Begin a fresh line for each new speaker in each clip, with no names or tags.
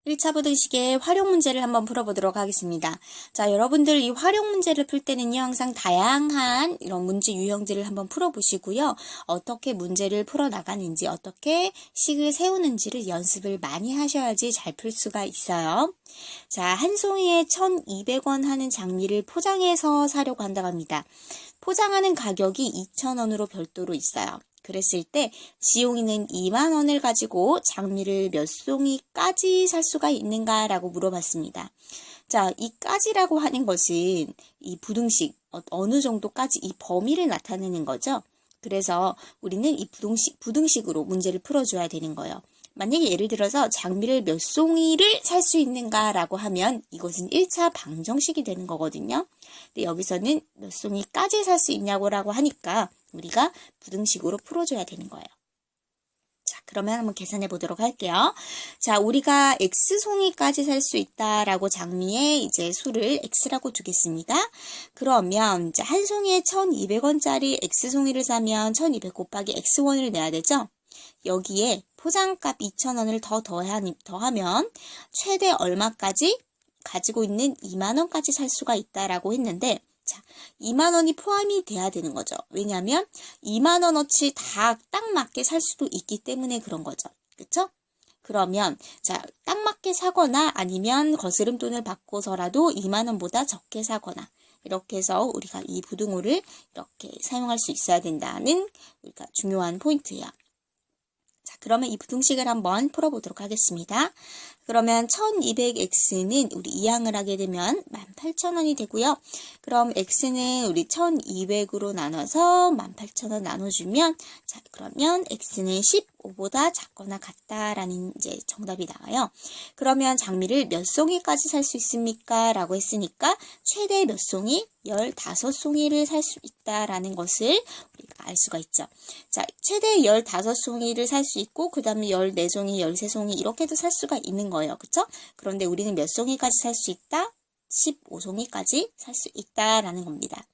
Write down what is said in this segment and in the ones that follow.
1차 부등식의 활용 문제를 한번 풀어보도록 하겠습니다. 자, 여러분들 이 활용 문제를 풀 때는요, 항상 다양한 이런 문제 유형들을 한번 풀어보시고요. 어떻게 문제를 풀어나가는지, 어떻게 식을 세우는지를 연습을 많이 하셔야지 잘 풀 수가 있어요. 자, 한 송이에 1,200원 하는 장미를 포장해서 사려고 한다고 합니다. 포장하는 가격이 2,000원으로 별도로 있어요. 그랬을 때 지용이는 2만 원을 가지고 장미를 몇 송이까지 살 수가 있는가라고 물어봤습니다. 자, 이까지라고 하는 것은 이 부등식 어느 정도까지 이 범위를 나타내는 거죠. 그래서 우리는 이 부등식으로 문제를 풀어줘야 되는 거예요. 만약에 예를 들어서 장미를 몇 송이를 살 수 있는가라고 하면 이것은 1차 방정식이 되는 거거든요. 근데 여기서는 몇 송이까지 살 수 있냐고라고 하니까 우리가 부등식으로 풀어줘야 되는 거예요. 자, 그러면 한번 계산해 보도록 할게요. 자, 우리가 X송이까지 살 수 있다라고 장미의 이제 수를 X라고 두겠습니다. 그러면 이제 한 송이에 1,200원짜리 X송이를 사면 1,200 곱하기 X1을 내야 되죠. 여기에 포장값 2,000원을 더하면 최대 얼마까지 가지고 있는 2만 원까지 살 수가 있다라고 했는데, 자, 2만 원이 포함이 돼야 되는 거죠. 왜냐하면 2만 원어치 다 딱 맞게 살 수도 있기 때문에 그런 거죠. 그쵸? 그러면 자, 딱 맞게 사거나 아니면 거스름 돈을 받고서라도 2만 원보다 적게 사거나 이렇게 해서 우리가 이 부등호를 이렇게 사용할 수 있어야 된다는 우리가 중요한 포인트예요. 자, 그러면 이 부등식을 한번 풀어보도록 하겠습니다. 그러면 1200x는 우리 이항을 하게 되면 18,000원이 되고요. 그럼 x는 우리 1200으로 나눠서 18,000원 나눠주면, 자, 그러면 x는 15보다 작거나 같다라는 이제 정답이 나와요. 그러면 장미를 몇 송이까지 살 수 있습니까? 라고 했으니까 최대 몇 송이? 15송이를 살 수 있다라는 것을 우리가 알 수가 있죠. 자, 최대 15송이를 살 수 있고, 그 다음에 14송이, 13송이 이렇게도 살 수가 있는 거예요. 그쵸? 그런데 우리는 몇 송이까지 살 수 있다? 15송이까지 살 수 있다라는 겁니다.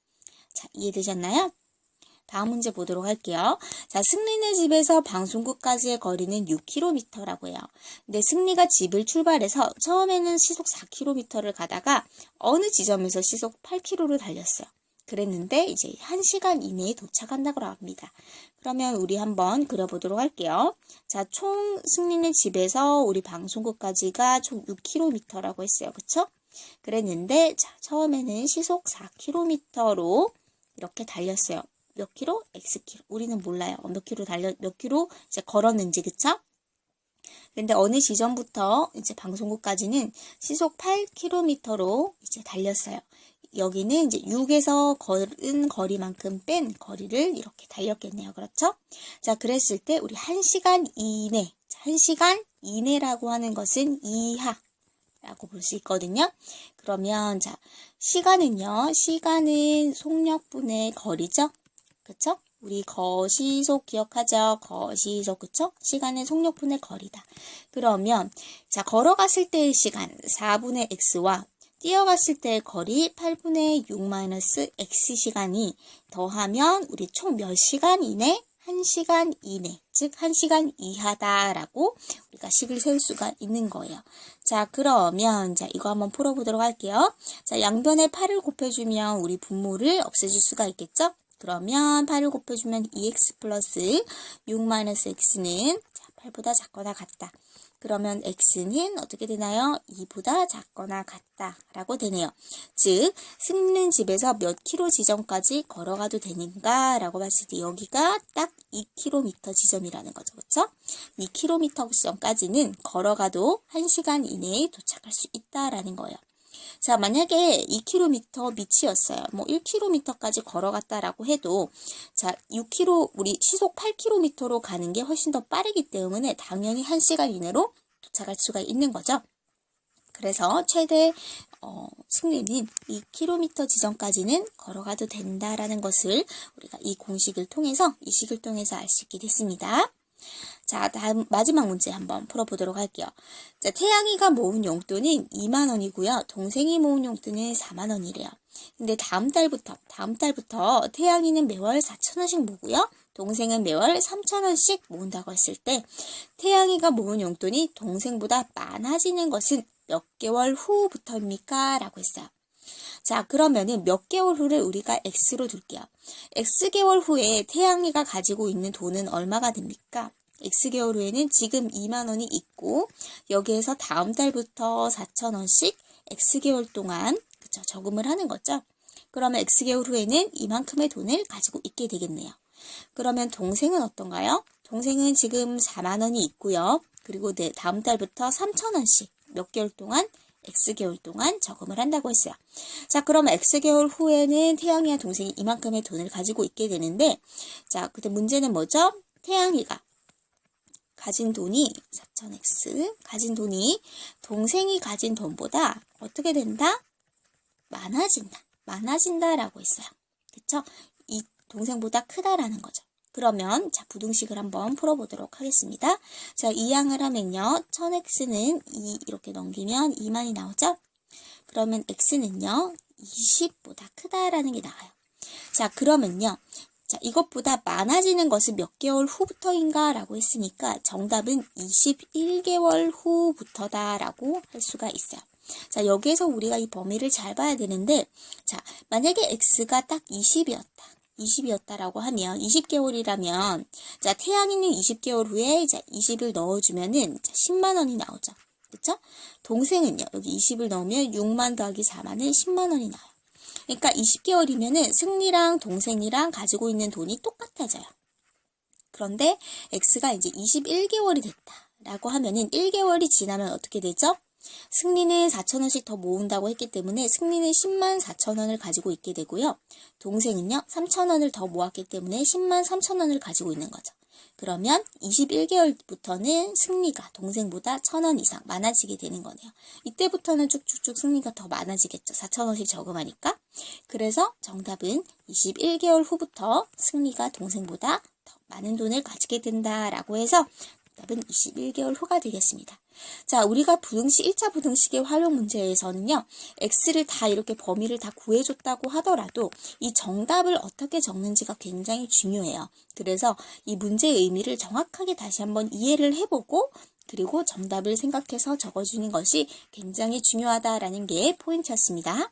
자, 이해되셨나요? 다음 문제 보도록 할게요. 자, 승리네 집에서 방송국까지의 거리는 6km라고 해요. 근데 승리가 집을 출발해서 처음에는 시속 4km를 가다가 어느 지점에서 시속 8km를 달렸어요. 그랬는데 이제 1시간 이내에 도착한다고 합니다. 그러면 우리 한번 그려보도록 할게요. 자, 총 승리네 집에서 우리 방송국까지가 총 6km라고 했어요. 그쵸? 그랬는데 자, 처음에는 시속 4km로 이렇게 달렸어요. 몇 킬로? X킬로. 우리는 몰라요. 몇 킬로 이제 걸었는지, 그쵸? 근데 어느 지점부터 이제 방송국까지는 시속 8km로 이제 달렸어요. 여기는 이제 6에서 걸은 거리만큼 뺀 거리를 이렇게 달렸겠네요. 그렇죠? 자, 그랬을 때 우리 1시간 이내. 자, 1시간 이내라고 하는 것은 이하라고 볼 수 있거든요. 그러면 자, 시간은요. 시간은 속력분의 거리죠. 그쵸? 우리 거시속 기억하죠? 거시속, 그쵸? 시간은 속력분의 거리다. 그러면 자, 걸어갔을 때의 시간 4분의 x와 뛰어갔을 때의 거리 8분의 6-x 시간이 더하면 우리 총 몇 시간 이내? 1시간 이내, 즉 1시간 이하다라고 우리가 식을 세울 수가 있는 거예요. 자, 그러면 자, 이거 한번 풀어보도록 할게요. 자, 양변에 8을 곱해주면 우리 분모를 없애줄 수가 있겠죠? 그러면 8을 곱해주면 2x 플러스 6-x는 8보다 작거나 같다. 그러면 x는 어떻게 되나요? 2보다 작거나 같다라고 되네요. 즉, 승리는 집에서 몇 킬로 지점까지 걸어가도 되는가? 라고 봤을 때 여기가 딱 2km 지점이라는 거죠. 그렇죠? 2km 지점까지는 걸어가도 1시간 이내에 도착할 수 있다라는 거예요. 자, 만약에 2km 밑이었어요. 뭐 1km까지 걸어갔다라고 해도 자, 6km 우리 시속 8km로 가는 게 훨씬 더 빠르기 때문에 당연히 1시간 이내로 도착할 수가 있는 거죠. 그래서 최대 승리는 2km 지점까지는 걸어가도 된다라는 것을 우리가 이 공식을 통해서 이 식을 통해서 알 수 있게 됐습니다. 자, 다음 마지막 문제 한번 풀어보도록 할게요. 자, 태양이가 모은 용돈은 2만 원이고요. 동생이 모은 용돈은 4만 원이래요. 근데 다음 달부터 태양이는 매월 4,000원씩 모으고요. 동생은 매월 3,000원씩 모은다고 했을 때 태양이가 모은 용돈이 동생보다 많아지는 것은 몇 개월 후부터입니까? 라고 했어요. 자, 그러면은 몇 개월 후를 우리가 X로 둘게요. X개월 후에 태양이가 가지고 있는 돈은 얼마가 됩니까? X개월 후에는 지금 2만 원이 있고 여기에서 다음 달부터 4,000원씩 X개월 동안 그쵸, 저금을 하는 거죠. 그러면 X개월 후에는 이만큼의 돈을 가지고 있게 되겠네요. 그러면 동생은 어떤가요? 동생은 지금 4만 원이 있고요. 그리고 다음 달부터 3,000원씩 몇 개월 동안? X개월 동안 저금을 한다고 했어요. 자, 그러면 X개월 후에는 태양이와 동생이 이만큼의 돈을 가지고 있게 되는데, 자, 그때 문제는 뭐죠? 태양이가 가진 돈이 4,000X, 가진 돈이 동생이 가진 돈보다 어떻게 된다? 많아진다라고 했어요. 그쵸? 이 동생보다 크다라는 거죠. 그러면 자, 부등식을 한번 풀어보도록 하겠습니다. 자, 이항을 하면요. 1000x는 2 이렇게 넘기면 2만이 나오죠? 그러면 x는요. 20보다 크다라는 게 나와요. 자, 그러면요. 자, 이것보다 많아지는 것은 몇 개월 후부터인가 라고 했으니까 정답은 21개월 후부터다라고 할 수가 있어요. 자, 여기에서 우리가 이 범위를 잘 봐야 되는데, 자, 만약에 x가 딱 20이었다라고 하면 20개월이라면 자, 태양이는 20개월 후에 자, 20을 넣어주면은 자, 10만 원이 나오죠. 그쵸? 동생은요. 여기 20을 넣으면 6만 더하기 4만은 10만 원이 나와요. 그러니까 20개월이면은 승리랑 동생이랑 가지고 있는 돈이 똑같아져요. 그런데 x가 이제 21개월이 됐다라고 하면은 1개월이 지나면 어떻게 되죠? 승리는 4,000원씩 더 모은다고 했기 때문에 승리는 10만 4,000원을 가지고 있게 되고요. 동생은요. 3,000원을 더 모았기 때문에 10만 3,000원을 가지고 있는 거죠. 그러면 21개월부터는 승리가 동생보다 1,000원 이상 많아지게 되는 거네요. 이때부터는 쭉쭉쭉 승리가 더 많아지겠죠. 4,000원씩 저금하니까. 그래서 정답은 21개월 후부터 승리가 동생보다 더 많은 돈을 가지게 된다라고 해서 답은 21개월 후가 되겠습니다. 자, 우리가 부등식 1차 부등식의 활용 문제에서는요. x를 다 이렇게 범위를 다 구해줬다고 하더라도 이 정답을 어떻게 적는지가 굉장히 중요해요. 그래서 이 문제의 의미를 정확하게 다시 한번 이해를 해보고 그리고 정답을 생각해서 적어주는 것이 굉장히 중요하다라는 게 포인트였습니다.